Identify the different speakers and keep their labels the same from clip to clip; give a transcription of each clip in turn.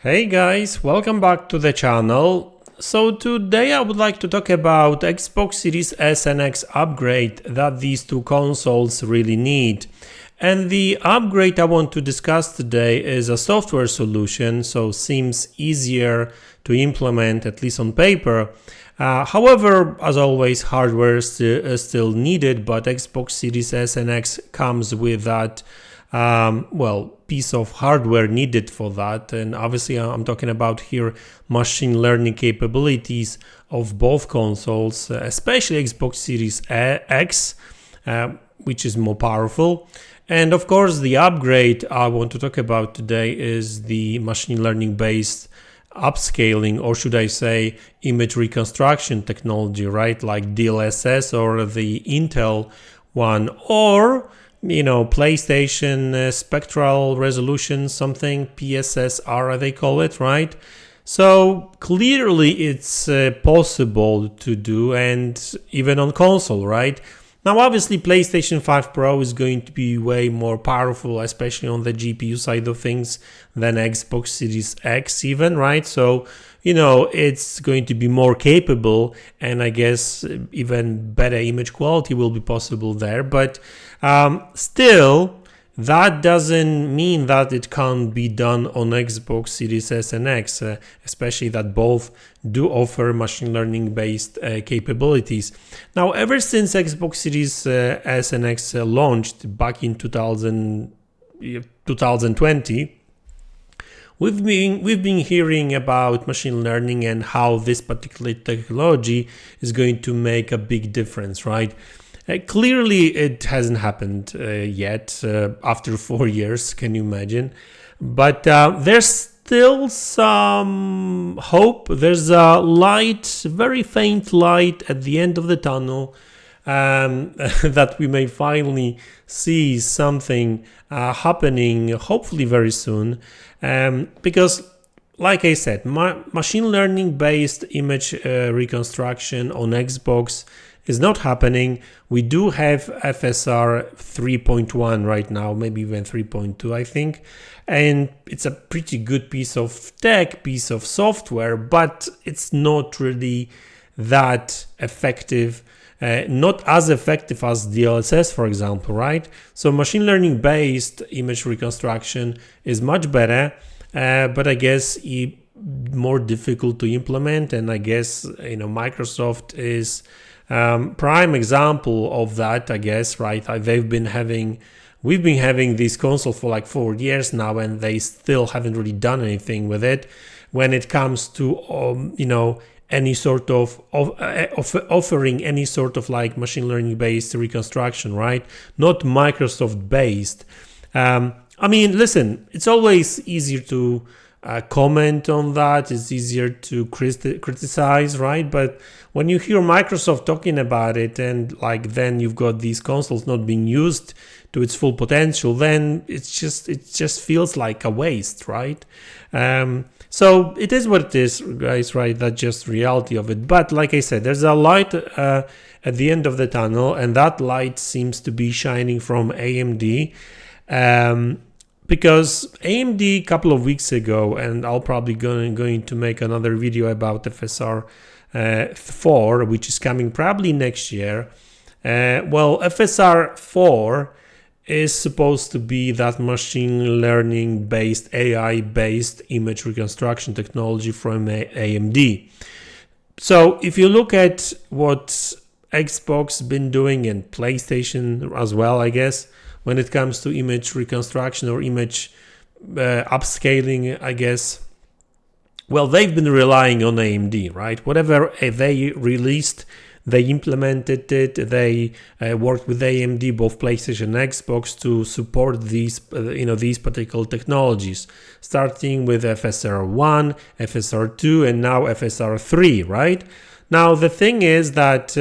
Speaker 1: Hey guys, welcome back to the channel. So today I would like to talk about Xbox Series S and X upgrade that these two consoles really need. And the upgrade I want to discuss today is a software solution, so seems easier to implement, at least on paper. However, as always, hardware is still needed, but Xbox Series S and X comes with that piece of hardware needed for that. And obviously I'm talking about here machine learning capabilities of both consoles, especially Xbox Series X, which is more powerful. And of course, the upgrade I want to talk about today is the machine learning based upscaling, or should I say image reconstruction technology, right? Like DLSS or the Intel one, or PlayStation spectral resolution, something PSSR they call it, right? So clearly it's possible to do, and even on console, right? Now obviously PlayStation 5 Pro is going to be way more powerful, especially on the GPU side of things, than Xbox Series X even, right? So it's going to be more capable, and I guess even better image quality will be possible there. But still, that doesn't mean that it can't be done on Xbox Series S and X, especially that both do offer machine learning based capabilities. Now, ever since Xbox Series S and X launched back in 2020, We've been hearing about machine learning and how this particular technology is going to make a big difference, right? Clearly, it hasn't happened yet after 4 years, can you imagine? But there's still some hope. There's a light, very faint light at the end of the tunnel, that we may finally see something happening, hopefully very soon. Because, like I said, machine learning based image reconstruction on Xbox is not happening. We do have FSR 3.1 right now, maybe even 3.2, I think. And it's a pretty good piece of tech, piece of software, but it's not really that effective. Not as effective as DLSS, for example, right? So machine learning based image reconstruction is much better, but I guess more difficult to implement. And I guess Microsoft is prime example of that, I guess, right? We've been having this console for like 4 years now, and they still haven't really done anything with it when it comes to any sort of offering any sort of like machine learning based reconstruction, right? Not Microsoft based. Listen, it's always easier to comment on that. It's easier to criticize, right? But when you hear Microsoft talking about it, and then you've got these consoles not being used to its full potential, then it just feels like a waste, right? So it is what it is, guys, right? That's just reality of it. But like I said, there's a light at the end of the tunnel, and that light seems to be shining from AMD. Because AMD a couple of weeks ago, and I'll probably going to make another video about FSR 4, which is coming probably next year. FSR 4 is supposed to be that machine learning based, AI based image reconstruction technology from AMD. So if you look at what Xbox been doing, and PlayStation as well, I guess, when it comes to image reconstruction or image upscaling, I guess, they've been relying on AMD, right? Whatever they released, they implemented it. They worked with AMD, both PlayStation and Xbox, to support these particular technologies, starting with FSR 1, FSR 2, and now FSR 3, right? Now, the thing is that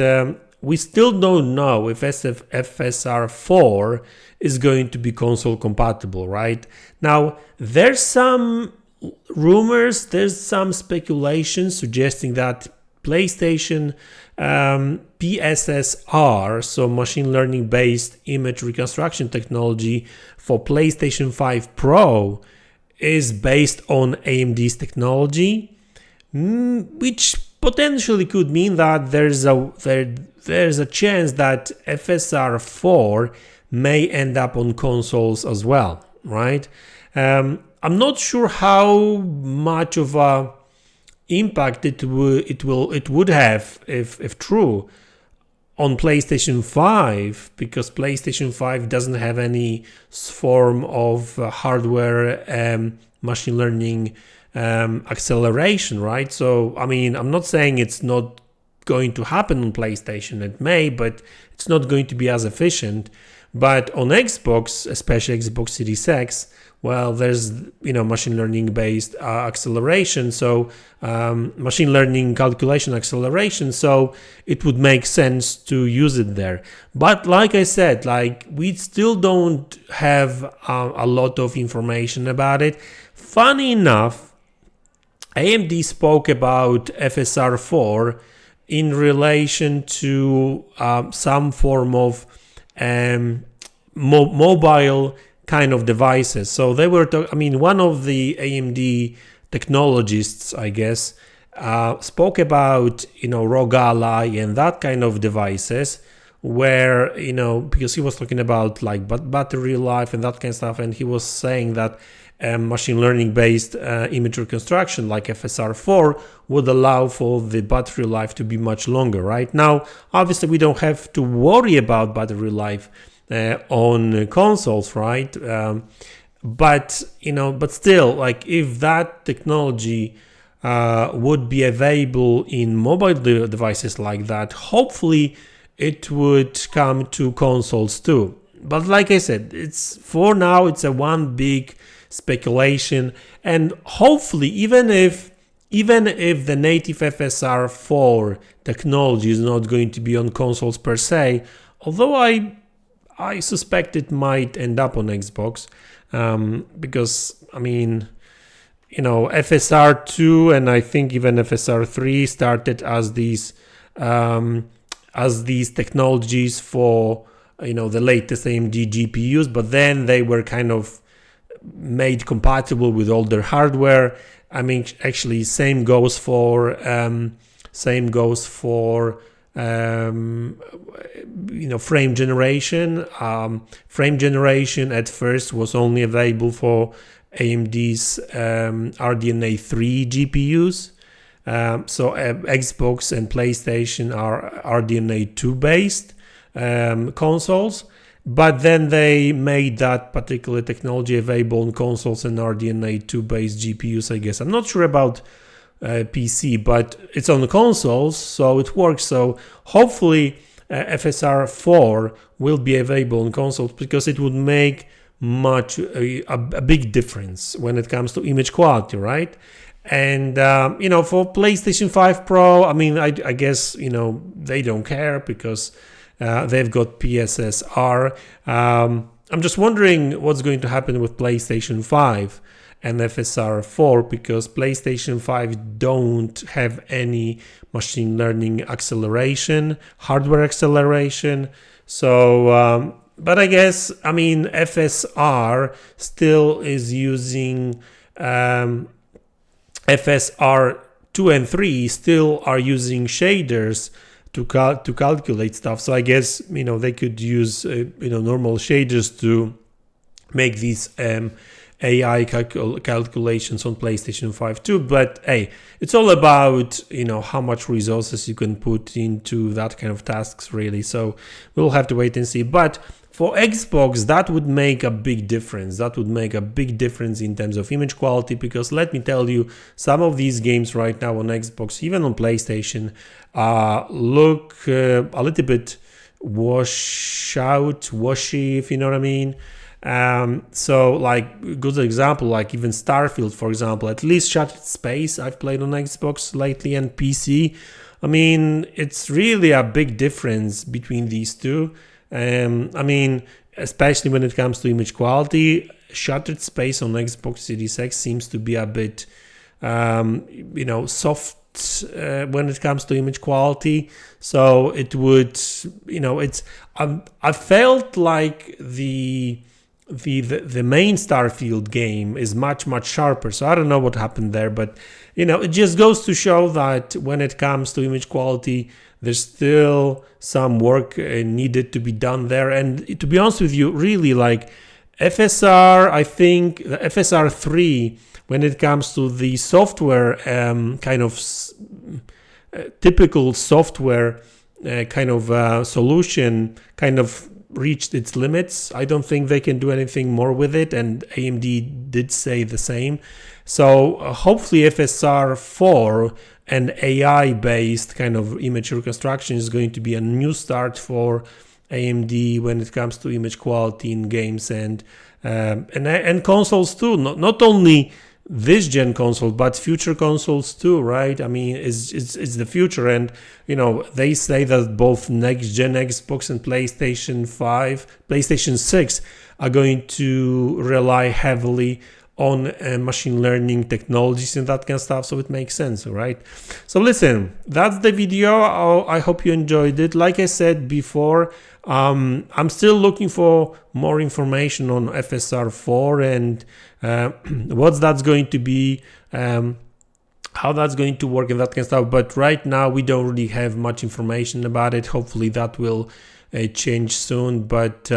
Speaker 1: we still don't know if FSR 4 is going to be console compatible, right? Now, there's some rumors, there's some speculation suggesting that PlayStation PSSR, so machine learning based image reconstruction technology for PlayStation 5 Pro, is based on AMD's technology, which potentially could mean that there's a chance that FSR4 may end up on consoles as well, right? I'm not sure how much of a impact it would have if true on PlayStation 5, because PlayStation 5 doesn't have any form of hardware machine learning acceleration, right? So I mean, I'm not saying it's not going to happen on PlayStation. It may, but it's not going to be as efficient. But on Xbox, especially Xbox Series X, well, there's machine learning based acceleration, so machine learning calculation acceleration, so it would make sense to use it there. But like I said, we still don't have a lot of information about it. Funny enough, AMD spoke about FSR4 in relation to some form of mobile kind of devices. So they were one of the AMD technologists, I guess, spoke about ROG Ally and that kind of devices, where because he was talking about battery life and that kind of stuff, and he was saying that machine learning based image reconstruction like FSR4 would allow for the battery life to be much longer. Right now, obviously, we don't have to worry about battery life on consoles, right? But still, if that technology would be available in mobile devices like that, hopefully it would come to consoles too. But like I said, for now it's a one big speculation, and hopefully even if the native FSR4 technology is not going to be on consoles per se, although I suspect it might end up on Xbox, because FSR2 and I think even FSR3 started as these technologies for the latest AMD GPUs, but then they were kind of made compatible with older hardware. Actually, same goes for frame generation. Frame generation at first was only available for AMD's RDNA 3 GPUs. So Xbox and PlayStation are RDNA 2 based consoles, but then they made that particular technology available on consoles and RDNA 2 based GPUs, I guess. I'm not sure about PC, but it's on the consoles, so it works. So hopefully FSR4 will be available on consoles, because it would make a big difference when it comes to image quality, right? And for PlayStation 5 Pro, I guess they don't care, because they've got PSSR. I'm just wondering what's going to happen with PlayStation 5 and FSR4, because PlayStation 5 don't have any machine learning acceleration, hardware acceleration. So, but I guess, FSR still is using FSR 2 and 3 still are using shaders to calculate stuff. So I guess they could use normal shaders to make these AI calculations on PlayStation 5 too. But hey, it's all about how much resources you can put into that kind of tasks, really. So we'll have to wait and see. But for Xbox, that would make a big difference. That would make a big difference in terms of image quality, because let me tell you, some of these games right now on Xbox, even on PlayStation, look a little bit washy, if you know what I mean. So good example, even Starfield, for example, at least Shattered Space I've played on Xbox lately and PC. It's really a big difference between these two. Especially when it comes to image quality, Shattered Space on Xbox Series X seems to be a bit, soft when it comes to image quality. So it would, I felt like the the main Starfield game is much sharper. So I don't know what happened there, but you know, it just goes to show that when it comes to image quality, there's still some work needed to be done there. And to be honest with you, really, like FSR, I think the FSR 3, when it comes to the software, kind of typical software kind of solution, kind of reached its limits. I don't think they can do anything more with it, and AMD did say the same. So hopefully FSR 4 and AI based kind of image reconstruction is going to be a new start for AMD when it comes to image quality in games and consoles too. Not only this gen console, but future consoles too, right? I mean, it's the future, and you know, they say that both next gen Xbox and PlayStation 6 are going to rely heavily on machine learning technologies and that kind of stuff, so it makes sense, right? So listen, that's the video. I hope you enjoyed it. Like I said before, I'm still looking for more information on FSR 4 and what that's going to be, how that's going to work and that kind of stuff. But right now we don't really have much information about it. Hopefully that will change soon. But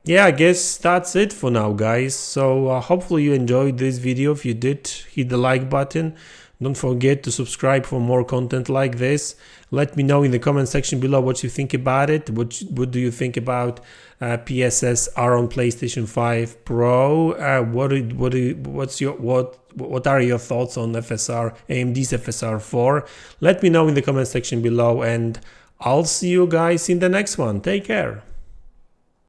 Speaker 1: yeah, I guess that's it for now, guys. So hopefully you enjoyed this video. If you did, hit the like button. Don't forget to subscribe for more content like this. Let me know in the comment section below what you think about it. What do you think about PSS-R on PlayStation 5 Pro? What are your thoughts on AMD's FSR 4? Let me know in the comment section below, and I'll see you guys in the next one. Take care.